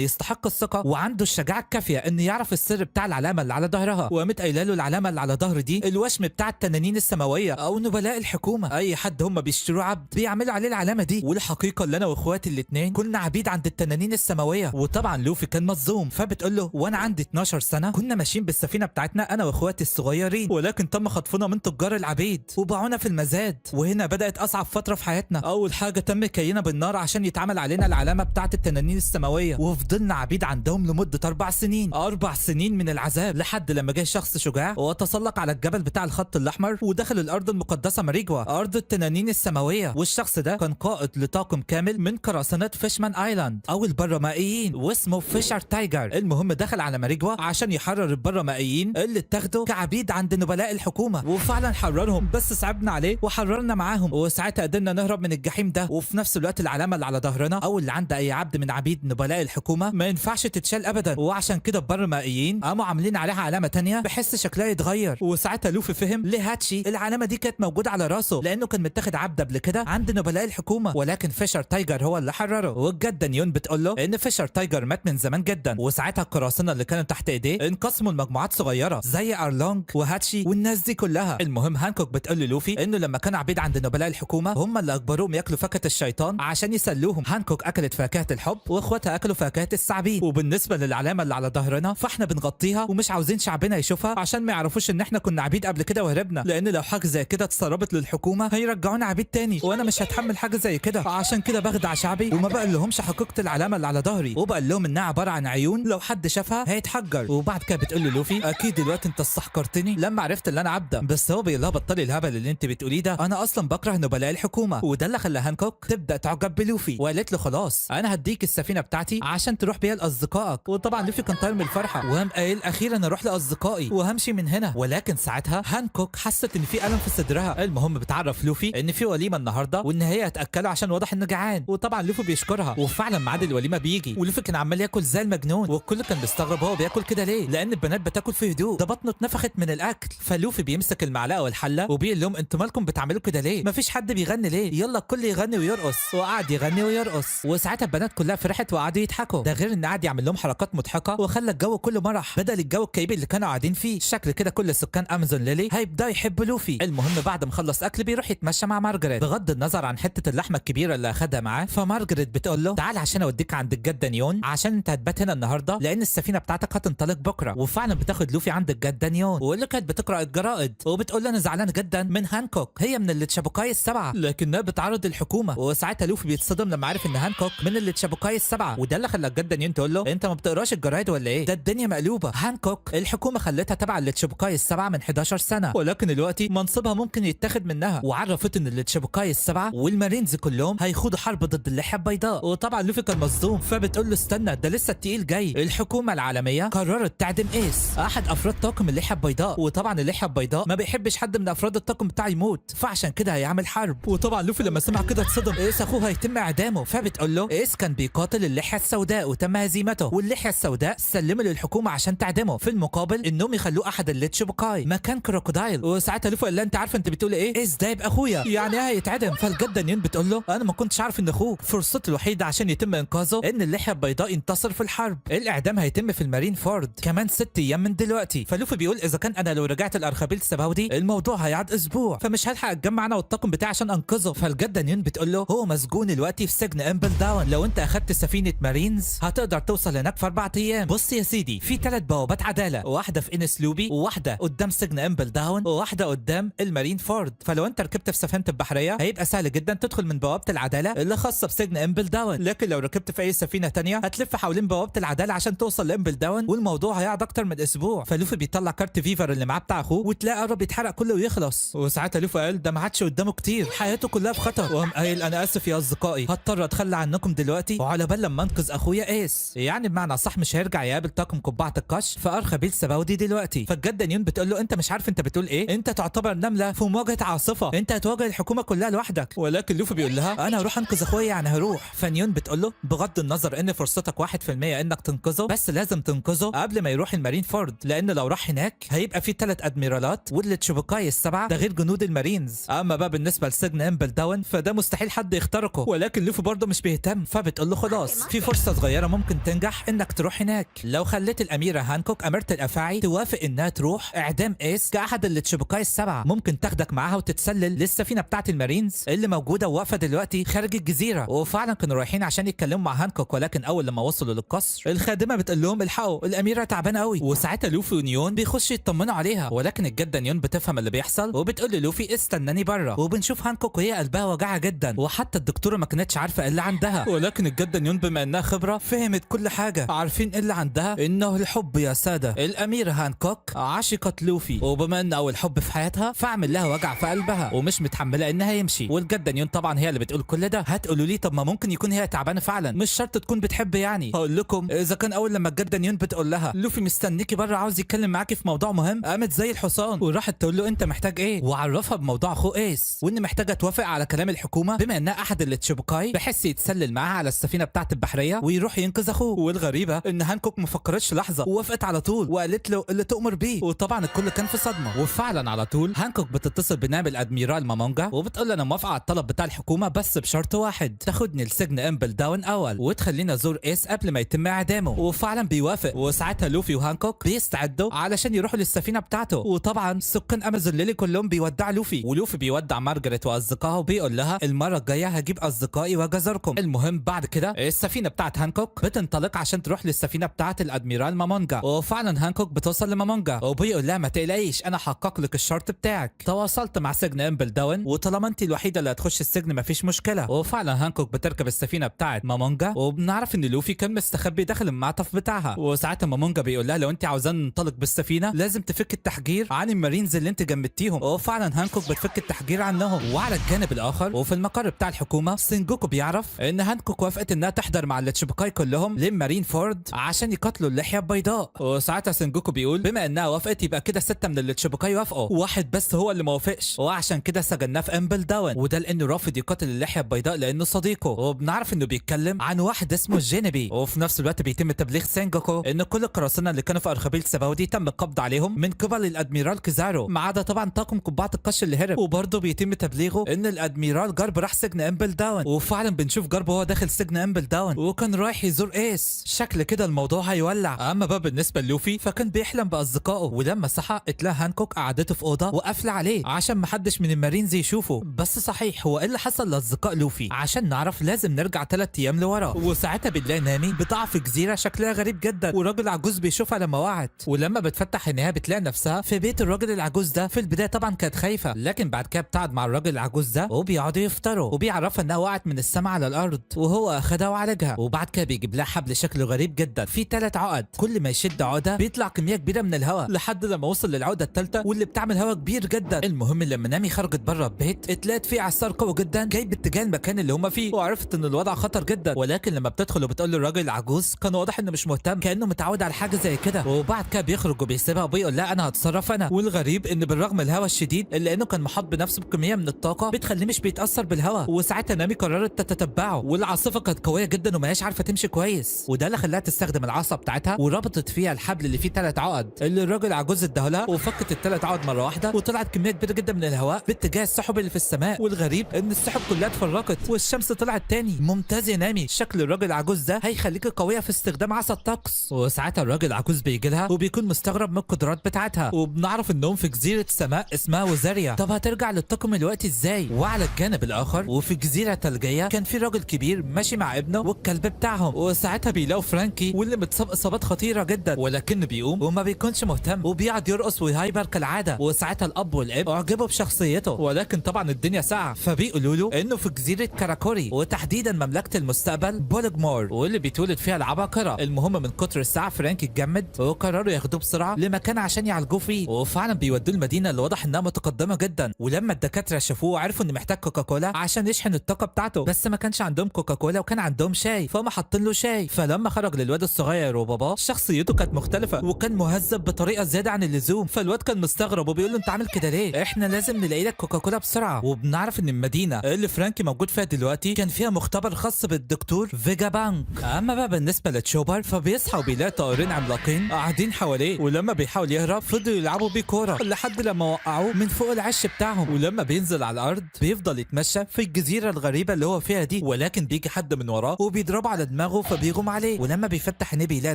يستحق الثقه وعنده الشجاعه الكافيه انه يعرف السر بتاع العلامه اللي على ظهرها، وقامت قايله له العلامه اللي على ظهر دي الوشم بتاع التنانين السماويه او نبلاء الحكومه، اي حد هم بيشتروه عبد بيعملوا عليه العلامه دي، والحقيقه اللي انا واخواتي الاثنين كنا عبيد عند التنانين السماويه. وطبعا لوفي كان مصدوم، فبتقول له وانا عندي 12 سنه كنا ماشيين بالسفينه بتاعتنا انا واخواتي الصغيرين، ولكن تم خطفنا من تجار العبيد وباعونا في المزاد، وهنا بدات اصعب فتره في حياتنا. اول حاجه تم كينا بالنار عشان يتعمل علينا العلامه بتاعت التنانين السماويه، وفضلنا عبيد عندهم لمده 4 سنين، 4 سنين من العذاب، لحد لما جه شخص شجاع وتسلق على الجبل بتاع الخط الاحمر ودخل الارض المقدسه ماريجوا، ارض التنانين السماويه. والشخص ده كان قائد لطاقم كامل من قراصنات فيشمان ايلاند او البرمائيين، واسمه فيشر تايجر. المهم دخل على ماريجوا عشان يحرر البرمائيين اللي اتاخدوا كعبيد عند نبلاء الحكومه، وفعلا حررهم، بس صعبنا عليه وحررنا معاهم، وساعتها قدرنا نهرب من الجحيم ده. وفي نفس الوقت العلامه اللي على ظهرنا او اللي عند اي عبد من عبيد نبلاء الحكومه ما ينفعش تتشال ابدا، وعشان كده البرمائيين قاموا عاملين عليها علامه تانية بحس شكلها يتغير. وساعتها لوفي فهم ليه هاتشي العلامه دي كانت موجوده على راسه، لانه كان متاخد عبد قبل كده عند نبلاء الحكومه، ولكن فيشر تايجر هو اللي حرره. والجده نيون بتقول له ان فيشر تايجر مات من زمان جدا، وساعتها القراصنه اللي كانوا تحت ايديه انقسموا لمجموعات صغيره زي ارلونج وهاتشي والناس دي كلها. المهم هانكوك بتقول لوفي انه لما كان عبيد عند نبلاء الحكومه هم اللي اجبروهم ياكلوا فاكهه الشيطان عشان يسلوهم. هانكوك اكلت فاكهه الحب واخواتها اكلوا فاكهه الثعابين. وبالنسبه للعلامه اللي على ظهرنا فاحنا بنغطيها ومش عاوزين شعبنا يشوفها عشان ما يعرفوش ان احنا كنا عبيد قبل كده وهربنا، لان لو حاجه زي كده اتسربت للحكومه هيرجعونا عبيد تاني، وانا مش هتحمل حاجه زي كده، عشان كده بخدع شعبي وما بقول لهمش حقيقه العلامه اللي على ظهري، وبقول لهم انها عباره عن عيون لو حد شافها هيتحجر. وبعد كده بتقول له لوفي اكيد دلوقتي انت استحقرتني لما عرفت ان انا عبده، بس هو بيقول لها بطلي الهبل اللي انت بتقوليه ده، انا اصلا بكره نبلاء الحكومه. وده اللي خلى هانكوك تبدا تعجب بلوفي، وقالت له خلاص انا هديك السفينه بتاعتي عشان تروح بيها لاصدقائك. وطبعا لوفي كان طاير من الفرحه وقام قايل اخيرا اروح لاصدقائي وهمشي من هنا، ولكن ساعتها هانكوك حست ان في الم في صدرها. المهم بتعرف لوفي ان في وليمه النهارده وان هي هتاكله عشان واضح انه جعان، وطبعا لوفي بيشكرها، وفعلا ميعاد الوليمه بيجي ولوفي كان عمال ياكل زي المجنون، والكل كان بيستغرب هو بياكل كده ليه، لان البنات بتاكل في هدوء، ده بطنه اتنفخت من الاكل. فلوفي بيمسك المعلقه والحله وبيقول لهم انتوا مالكم بتعملوا كده ليه؟ مفيش حد بيغني ليه؟ يلا الكل يغني ويرقص، وقعد يغني ويرقص، وساعتها البنات كلها فرحت وقعدوا يضحكوا، ده غير ان قعد يعمل لهم حركات مضحكه وخلى الجو كله مرح بدل الجو الكئيب اللي كانوا قاعدين فيه. شكل كده كل سكان امازون ليلي هيبداوا يحبوا لوفي. المهم بعد ما خلص اكل بيروح يتمشى مع مارجريت، بغض النظر عن حته اللحمه الكبيره اللي اخدها معاه. فمارجريت بتقول له تعال عشان اوديك عند الجده نيون عشان انت هتبات هنا النهارده لان السفينه بتاعتك هتنطلق بكره. وفعلا بتاخد لوفي عند الجده نيون، واللي كانت بتقرا الجرائد وبتقول له انا زعلانه جدا من هانكوك، هي من التشابوكاي السبعه لكنها بتعرض الحكومه. وساعتها لوفي بيتصدم لما عرف ان هانكوك من التشابوكاي السبعه، وده اللي خلى الجده نيون تقول له انت ما بتقراش الجرايد ولا ايه؟ ده الدنيا مقلوبه، هانكوك الحكومه خلتها تبع التشابوكاي السبعه من 11 سنه، ولكن دلوقتي منصبها ممكن يتاخد منها، وعرفت ان التشابوكاي السبعه والمارينز كلهم هيخوضوا حرب ضد اللحيه البيضاء. وطبعا لوفي كان مصدوم، فبتقول له استنى ده لسه التقيل جاي، الحكومه العالميه قررت تعدم ايس احد افراد طاقم اللحيه البيضاء، وطبعا اللحيه البيضاء ما بيحبش حد من افراد الطاقم بتاعه يموت، فعشان كده هيعمل حرب. وطبعا لوفي لما سمع كده اتصدم، ايس اخوه هيتم اعدامه، فبتقول له ايس كان بيقاتل اللحيه السوداء وتم هزيمته، واللحيه السوداء سلموا للحكومه عشان تعدمه في المقابل انهم يخلوه احد التشابوكاي مكان كروكودايل. وساعتها لوفي قال لها انت عارفه انت بتقول ايه؟ ايس ده يبقى اخويا يعني ايه هيتعدم؟ فالجده نين بتقول له انا ما كنتش عارف ان اخوك فرصته الوحيده عشان يتم انقاذه ان اللحيه البيضاء ينتصر في الحرب، الاعدام هيتم في المارين فورد كمان 6 ايام من دلوقتي. فلوفي بيقول اذا كان انا لو رجعت الارخبيل سباودي الموضوع هيقعد اسبوع، فمش هلحق اتجمع انا والطاقم بتاعي عشان انقذه. فالجده نين بتقول له هو مسجون دلوقتي في سجن امبل داون، لو انت اخدت سفينه مارينز هتقدر توصل هناك في 4 ايام. بص يا سيدي في 3 بوابات عداله، واحده في انس لوبي وواحده قدام سجن امبل داون وواحده قدام المارين فورد، فلو انت ركبت في سفينه البحريه هيبقى سهل جدا تدخل من بوابه العداله اللي خاصه بسجن امبل داون، لكن لو ركبت في اي سفينه تانية هتلف حوالين بوابه العداله عشان توصل لامبل داون، والموضوع هيقعد اكتر من اسبوع. فلوفي بيطلع كارت فيفر اللي معاه بتاع اخوه وتلاقي قرب يتحرق كله ويخلص، وساعتها لوفي قال ده ما عادش قدامه كتير، حياته كلها في خطر، وقام قايل انا اسف يا اصدقائي هضطر اتخلى عنكم دلوقتي وعلى بال لما انقذ اخويا ايس، يعني بمعنى صح مش هيرجع يقابل طاقم قبعه القش في ارخبيل سباودي دلوقتي. فالجده نيون بتقول له انت مش عارف انت بتقول ايه، انت تعتبر نمله في مواجهه عاصفه، انت هتواجه الحكومه كلها لوحدك. ولكن لوفي بيقول لها انا هروح انقذ اخويا يعني هروح. فنيون بتقول له بغض النظر ان فرصتك 1% انك تنقذه، بس لازم تنقذه قبل ما يروح المارين فورد، لان لو راح هناك هيبقى في 3 ادميرالات والتشابوكاي السبعه ده غير جنود المارينز. اما بقى بالنسبه لسجن امبل داون فده مستحيل حد يخترقه، ولكن لوفي برضه مش بيهتم، فبتقول له خلاص في فرصه صغيره ممكن تنجح انك تروح هناك لو خليت الاميره هانكوك اميره الافاعي توافق انها تروح اعدام ايس كاحد التشيبوكاي السبعه. ممكن تاخدك معاها وتتسلل للسفينه بتاعه المارينز اللي موجوده وواقفه دلوقتي خارج الجزيره. وفعلا كانوا رايحين عشان يتكلموا مع هانكوك، ولكن اول لما وصلوا للقصر الخادمه بتقول لهم الحقوا الاميره تعبانه قوي. وساعتها لوفي ونيون بيخشوا يطمنوا عليها، ولكن الجده نيون بتفهم اللي بيحصل وبتقول للوفي استناني بره. وبنشوف هانكوك وهي قلبها وجعها جدا، وحتى الدكتوره ما كانتش عارفه ايه اللي عندها، ولكن الجده نيون بما انها خبره فهمت كل حاجه. عارفين ايه اللي عندها؟ انه الحب يا ساده. الاميره هانكوك عشقت لوفي، وبما ان اول حب في حياتها فعمل لها وجع في قلبها ومش متحمله انها يمشي. والجده نيون طبعا هي اللي بتقول كل ده. هتقولوا لي طب ما ممكن يكون هي تعبانه فعلا، مش شرط تكون بتحب يعني. هقول لكم اذا كان اول لما الجده نيون بتقول لها لوفي مستنيكي بره عاوز يتكلم معاكي في موضوع مهم، قامت زي الحصان وراحت تقول له انت محتاج ايه، وعرفها بموضوع اخوه ايس وان محتاجه توافق على كلام الحكومه بما انها احد التشيبوكاي، بحس يتسلل معاها على السفينه بتاعه البحريه ويروح ينقذ اخوه. والغريبه ان هانكوك ما فكرتش لحظه ووافقت على طول وقالت له اللي تؤمر بيه، وطبعا الكل كان في صدمه. وفعلا على طول هانكوك بتتصل بنائب الادميرال مامونجا وبتقول له انا موافقه على الطلب بتاع الحكومه بس بشرط واحد، تاخدني لسجن امبل داون اول وتخليني ازور ايس قبل ما يتم اعدامه. وفعلا بيوافق، وساعتها لوفي وهانكوك بيستعدوا علشان يروحوا للسفينه بتاعته. وطبعا سكان امازون ليلي كلهم بيودعوا لوفي، ولوفي بيودع مارجريت واصدقائها وبيقول لها المره الجايه هجيب اصدقائي واجازركم. المهم بعد كده السفينه بتاعت هانكوك بتنطلق عشان تروح للسفينه بتاعت الادميرال مامونجا. وفعلا هانكوك بتوصل لمامونجا وبيقول لها ما تقلقيش انا هحقق لك الشرط بتاعك، تواصلت مع سجن امبل داون وطالما انت الوحيده اللي هتخش السجن مفيش مشكله. وفعلا هانكوك بتركب السفينه بتاعت مامونجا وبنعرف ان لوفي كان مستخبي داخل المعطف بتاعها. وساعتها مامونجا بيقول لها لو انت عاوزان ننطلق بالسفينه لازم تفك التحجير عن المارينز اللي انت جمدتيهم. وفعلا هانكوك بتفك التحجير عنهم. وعلى الجانب الاخر وفي المقر بتاع الحكومه سينجوكو بيعرف ان هانكوك وافقت انها تحضر مع التشيبوكاي كلهم لمارين فورد عشان يقتلوا اللحيه البيضاء. وساعتها سينجوكو بيقول بما انها وافقت يبقى كده 6 من التشيبوكاي وافقوا، واحد بس هو اللي ما وافقش وعشان كده سجناه في امبل داون، وده لانه رافض يقاتل اللحيه البيضاء لانه صديقه. وبنعرف انه بيتكلم عن واحد اسمه جينيبي. وفي نفس الوقت بيتم تبليغ سينجوكو ان كل القراصنه اللي كانوا في ارخبيل سباودي تم القبض عليهم من قبل الادميرال كيزارو، ما عدا طبعا طاقم قبعه القش اللي هرب. وبرضه بيتم تبليغه ان الادميرال جارب راح سجن امبل داون، وفعلا بنشوف جارب وهو داخل سجن امبل داون وكان رايح يزور ايس. شكل كده الموضوع هيولع. اما بقى بالنسبه للوفي فكان بيحلم باصدقائه، ولما صحى اتلاقى هانكوك قعدته في اوضه وقافله عليه عشان محدش من المارينز يشوفه. بس صحيح هو ايه اللي حصل لاصدقاء لوفي؟ عشان نعرف لازم نرجع 3 ايام لورا. وساعتها بنلاقي نامي بتقع في جزيره شكلها غريب جدا وراجل عجوز بيشوفها لما وقعت، ولما بتفتح عينيها بتلاقي نفسها في بيت الراجل العجوز ده. في البدايه طبعا كانت خايفه، لكن بعد كده بتقعد مع الراجل العجوز ده وبيقعدوا يفطروا وبيعرفها انها وقعت من السماء على الارض وهو اخدها وعالجها. وبعد كده بيجيب لها حبل شكله غريب جدا فيه 3 عقد، كل ما يشد عقده بيطلع كميه كبيره من الهواء لحد لما وصل للعقده الثالثه واللي بتعمل هواء كبير جدا. المهم لما نامي خرجت بره البيت اتلقت في اعصار قوي جدا جاي باتجاه المكان اللي هم فيه، وعرفت ان الوضع خطر جدا. ولكن لما بتدخل وبتقول للراجل العجوز كان واضح انه مش مهتم، كانه متعود على حاجه زي كده. وبعد كده بيخرج وبيسيبها وبيقول لا انا هتصرف انا. والغريب ان بالرغم من الهواء الشديد الا انه كان محاط بنفسه بكميه من الطاقه بتخليه مش بيتاثر بالهواء. وساعتها نامي قررت تتتبعه، والعاصفه كانت قويه جدا وما هياش عارفه تمشي كويس، وده اللي خلاها تستخدم العصا بتاعتها وربطت فيها الحبل اللي فيه 3 عقد اللي الراجل العجوز اداها لها، وفكت ال3 عقد مره واحده وطلعت كميه كبيره جدا من الهواء باتجاه السحب اللي في السماء. والغريب ان السحب كلها اتفرقت والشمس طلعت تاني. ممتاز يا نامي، شكل الراجل العجوز ده هيخليك قويه في استخدام عصا الطقس. وساعتها الراجل العجوز بيجي لها وبيكون مستغرب من القدرات بتاعتها، وبنعرف انهم في جزيره سماء اسمها وزاريا. طب هترجع للطاقم الوقت ازاي؟ وعلى الجانب الاخر وفي جزيره ثلجيه كان في راجل كبير ماشي مع ابنه والكلب بتاعهم، وساعتها بيلاقوا فرانكي واللي متصاب اصابات خطيره جدا، ولكنه بيقوم وما بيكونش مهتم وبيقعد يرقص ويهايبر كالعاده. وساعتها الاب والاب اعجبوا بشخصيته، ولكن طبعا الدنيا ساقعه فبيقولوا له انه في جزيره كاراكوري وتحديدا مملكه المستقبل بولغمور واللي بيتولد فيها العباقره. المهم من كتر الساعه فرانكي اتجمد وقرروا ياخدوه بسرعه لمكان عشان يعالجوه فيه، وفعلا بيودوه المدينه اللي واضح انها متقدمه جدا. ولما الدكاتره شافوه وعرفوا انه محتاج كوكاكولا عشان يشحن الطاقه بتاعته، بس ما كانش عندهم كوكاكولا وكان عندهم شاي، فهم حاطين له شاي. فلما خرج للواد الصغير وباباه شخصيته كانت مختلفه وكان مهذب بطريقه زياده عن اللزوم، فالواد كان مستغرب وبيقول له انت عامل كده ليه؟ احنا لازم نلاقي لك كوكاكولا بسرعه. وبنعرف ان المدينه اللي فرانكي موجود فيها دلوقتي كان فيها مختبر خاص بالدكتور فيجا بانك. اما بقى بالنسبه لتشوبر فبيصحى وبيلاقي طائرين عملاقين قاعدين حواليه، ولما بيحاول يهرب فضلوا يلعبوا بيه كوره لحد لما وقعوه من فوق العش بتاعهم. ولما بينزل على الارض بيفضل يتمشى في الجزيره الغريبه اللي هو فيها دي، ولكن بيجي حد من وراه وبيضربه على دماغه فبيغم عليه، ولما بيفتح عينيه بيلاقي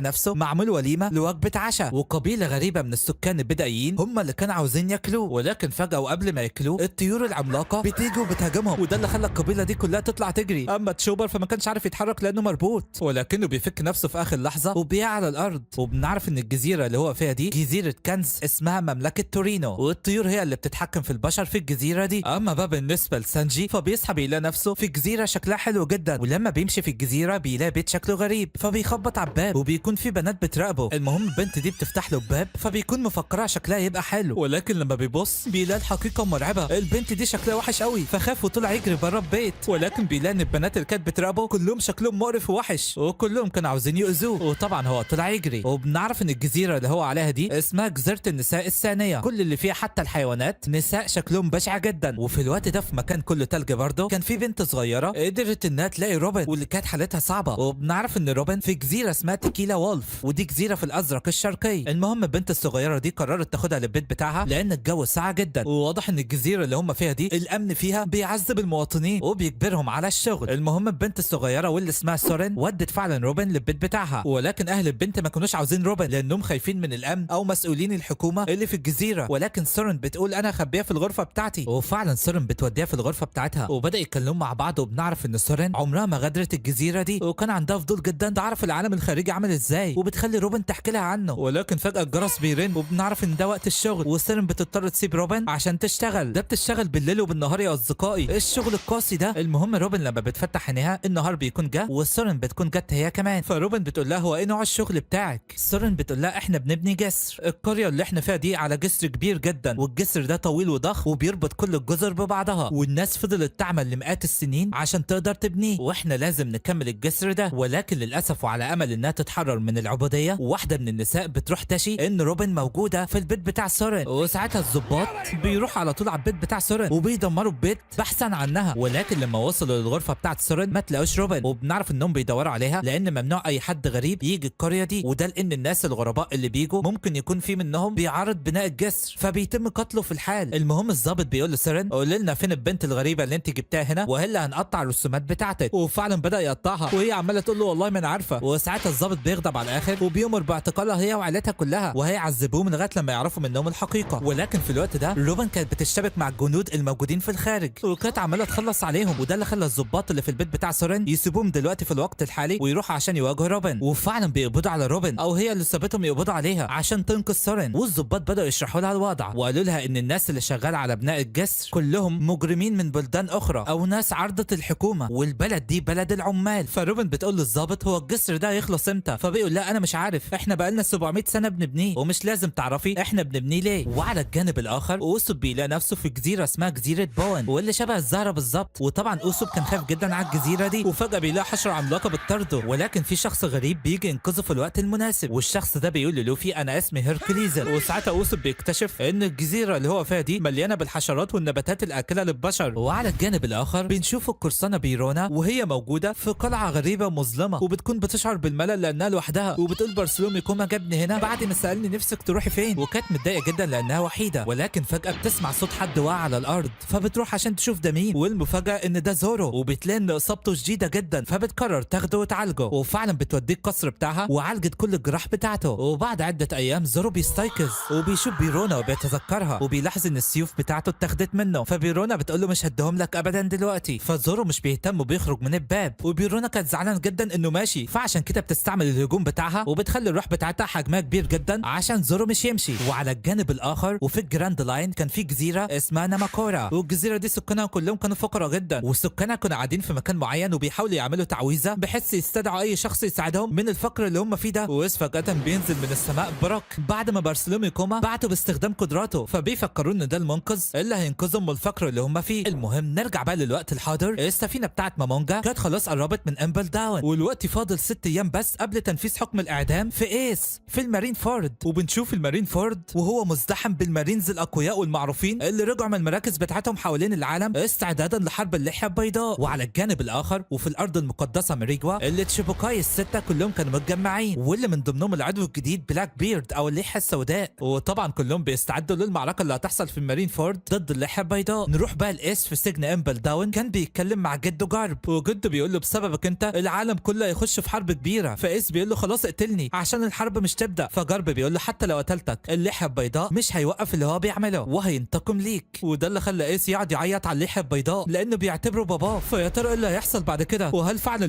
نفسه معمول وليمه لوجبه عشاء، وقبيله غريبه من السكان البدائيين هم اللي كانوا عاوزين ياكلوه، ولكن فجاه وقبل ما ياكلوه الطيور العملاقه بتيجي وبتهاجمهم، وده اللي خلى القبيله دي كلها تطلع تجري. اما تشوبر فما كانش عارف يتحرك لانه مربوط، ولكنه بيفك نفسه في اخر لحظه وبيقع على الارض. وبنعرف ان الجزيره اللي هو فيها دي جزيره كنز اسمها مملكه تورينو، والطيور هي اللي بتتحكم في البشر في الجزيره دي. اما بقى بالنسبه لسانجي فبيصحى بيلاقي نفسه في جزيره شكلها حلو جدا، ولما بيمشي في الجزيره بيلاقي بيت شكله غريب فبيخبط على الباب وبيكون في بنات بتراقبه. المهم البنت دي بتفتح له الباب فبيكون مفكرها شكلها يبقى حلو، ولكن لما بيبص بيلاقي الحقيقه مرعبه، البنت دي شكلها وحش قوي فخاف وطلع يجري بره البيت، ولكن بيلاقي ان البنات اللي كانت بتراقبه كلهم شكلهم مقرف ووحش وكلهم كانوا عاوزين يؤذوه، وطبعا هو طلع يجري. وبنعرف ان الجزيره اللي هو عليها دي اسمها جزيره النساء الثانيه، كل اللي فيها حتى الحيوانات نساء شكلهم بشع جدا. وفي الوقت ده في مكان كله تلج برضه كان في بنت صغيره قدرت انها تلاقي روبن واللي كانت حالتها صعبه، وبنعرف ان روبن في جزيره اسمها تيكيلا وولف، ودي جزيره في الازرق الشرقي. المهم البنت الصغيره دي قررت تاخدها للبيت بتاعها لان الجو ساقع جدا، وواضح ان الجزيره اللي هم فيها دي الامن فيها بيعذب المواطنين وبيجبرهم على الشغل. المهم البنت الصغيره واللي اسمها سورين ودت فعلا روبن للبيت بتاعها، ولكن اهل البنت ما كانوش عاوزين روبن لانهم خايفين من الامن او مسؤولين الحكومه اللي في الجزيره، ولكن سورين بتقول انا اخبيها في الغرفه بتاعتي، وفعلا سورين بتوديها في الغرفه بتاعتها وبدا يتكلموا مع بعض. وبنعرف ان سورين عمرها ما غادرت الجزيره دي وكان عندها فضول جدا تعرف العالم الخارجي عامل ازاي، وبتخلي روبن تحكي لها عنه، ولكن فجاه الجرس بيرن وبنعرف ان ده وقت الشغل، وسورين بتضطر تسيب روبن عشان تشتغل. ده بتشتغل بالليل وبالنهار يا اصدقائي، الشغل القاسي ده. المهم روبن لما بتفتح عينيها النهار بيكون جه وسورين بتكون جت هي كمان، فروبن بتقول لها هو ايه نوع الشغل بتاعك؟ سورين بتقول لها احنا بنبني جسر، القريه اللي احنا فيها دي على جسر كبير جدا، والجسر ده طويل وضخم وبيربط كل الجزر ببعضها، والناس فضلت تعمل لمئات السنين عشان تقدر تبنيه، واحنا لازم نكمل الجسر ده. ولكن للاسف وعلى امل انها تتحرر من العبوديه، واحده من النساء بتروح تشي ان روبن موجوده في البيت بتاع سورين، وساعتها الضباط بيروح على طول على البيت بتاع سورين وبيدمروا البيت بحثا عنها، ولكن لما وصلوا للغرفه بتاعت سورين ما تلاقوش روبن، وبنعرف انهم بيدوروا عليها لان ممنوع اي حد غريب يجي القريه دي، وده لان الناس الغرباء اللي بيجوا ممكن يكون في منهم بيعارض بناء الجسر فبيتم قتله في الحال. المهم الضابط بيقول لسورين قول لنا فين البنت الغريبه اللي انت جبتها هنا والا هنقطع الرسومات بتاعتك، وفعلا بدا يقطعها وهي عماله تقول له والله ما انا عارفه، وساعتها الضابط بيغضب على الاخر وبيامر باعتقالها هي وعائلتها كلها وهيعذبوهم لغايه لما يعرفوا منهم الحقيقه. ولكن في الوقت ده روبن كانت بتشتبك مع الجنود الموجودين في الخارج وكانت عماله تخلص عليهم، وده اللي خلى الضباط اللي في البيت بتاع سورين يسيبوهم دلوقتي في الوقت الحالي ويروحوا عشان يواجهوا روبن، وفعلا بيقبضوا على روبن او هي اللي سابتهم يقبضوا عليها عشان تنقذ سورين. والضباط بداوا يشرحوا لها الوضع وقالوا لها ان الناس اللي شغاله على بناء الجسر كلهم مجرمين من بلدان اخرى او ناس عارضه الحكومه، والبلد دي بلد العمال. فروبن بتقول للضابط هو الجسر ده يخلص امتى؟ فبيقول لا انا مش عارف، احنا بقالنا 700 سنه بنبنيه ومش لازم تعرفي احنا بنبنيه ليه. وعلى الجانب الاخر اوسوب بيلاقي نفسه في جزيره اسمها جزيره بون واللي شبه الزهره بالظبط، وطبعا اوسوب كان خايف جدا على الجزيره دي، وفجاه بيلاقي حشره عملاقه بتطارده، ولكن في شخص غريب بيجي ينقذه في الوقت المناسب، والشخص ده بيقول للوفي انا اسمي هيركليزر، وساعتها اوسوب بيكتشف ان الجزيره اللي هو فيها دي مليانه بالحشرات والنباتات الاكله للبشر. وعلى الجانب الاخر بنشوف القرصانه بيرونا وهي موجوده في قلعه غريبه مظلمه وبتكون بتشعر بالملل لانها لوحدها، وبتقول برسلومي كوما جابني هنا بعد ما سالني نفسك تروحي فين، وكانت متضايقه جدا لانها وحيده، ولكن فجاه بتسمع صوت حد واقع على الارض فبتروح عشان تشوف ده مين، والمفاجاه ان ده زورو، وبتلاقي ان اصابته شديده جدا فبتقرر تاخده وتعالجه، وفعلا بتوديه القصر بتاعها وعالجت كل الجراح بتاعته. وبعد عده ايام زورو بيستيقظ وبيشوف بيرونا وبيتذكرها وبيلاحظ ان السيوف بتاعته اتاخدت منه، فبيرونا بتقول له مش هديهم لك ابدا دلوقتي، فزورو مش بيهتم وبيخرج من الباب، وبيرونا كانت زعلانه جدا انه ماشي فعشان كده بتستعمل الهجوم بتاعها وبتخلي الروح بتاعتها حجمها كبير جدا عشان زورو مش يمشي. وعلى الجانب الاخر وفي الجراند لاين كان في جزيره اسمها ناماكورا، والجزيره دي سكانها كلهم كانوا فقراء جدا، وسكانها كانوا قاعدين في مكان معين وبيحاولوا يعملوا تعويذه بحيث يستدعوا اي شخص يساعدهم من الفقر اللي هم فيه ده، وإذ فجاه بينزل من السماء براك بعد ما برسلومي كوما بعته باستخدام قدراته، فبيفكروا ان ده المنقذ اللي هينقذهم من الفقر اللي هم فيه. المهم نرجع بقى للوقت الحاضر، السفينه بتاعت مامونجا كانت خلاص قربت من امبل داون، والوقت فاضل 6 ايام بس قبل تنفيذ حكم الاعدام في ايس في المارين فورد، وبنشوف المارين فورد وهو مزدحم بالمارينز الاقوياء والمعروفين اللي رجعوا من المراكز بتاعتهم حوالين العالم استعدادا لحرب اللحيه البيضاء. وعلى الجانب الاخر وفي الارض المقدسه ميريجوا اللي تشيبوكاي السته كلهم كانوا متجمعين، واللي من ضمنهم العدو الجديد بلاك بيرد او اللحيه السوداء، وطبعا كلهم بيستعدوا للمعركه اللي هتحصل في المارين فورد ضد اللحيه البيضاء. نروح بقى لايس ايس في سجن امبل داون كان بيتكلم مع جده جارب، وجده بيقول له بسببك انت العالم كله هيخش في حرب كبيره. فايس بيقول له خلاص اقتلني عشان الحرب مش تبدا. فجارب بيقول له حتى لو قتلتك اللحيه البيضاء مش هيوقف اللي هو بيعمله وهينتقم ليك. وده اللي خلى ايس يقعد يعيط على اللحيه البيضاء لانه بيعتبره باباه. فيا ترى ايه اللي هيحصل بعد كده؟ وهل فعلا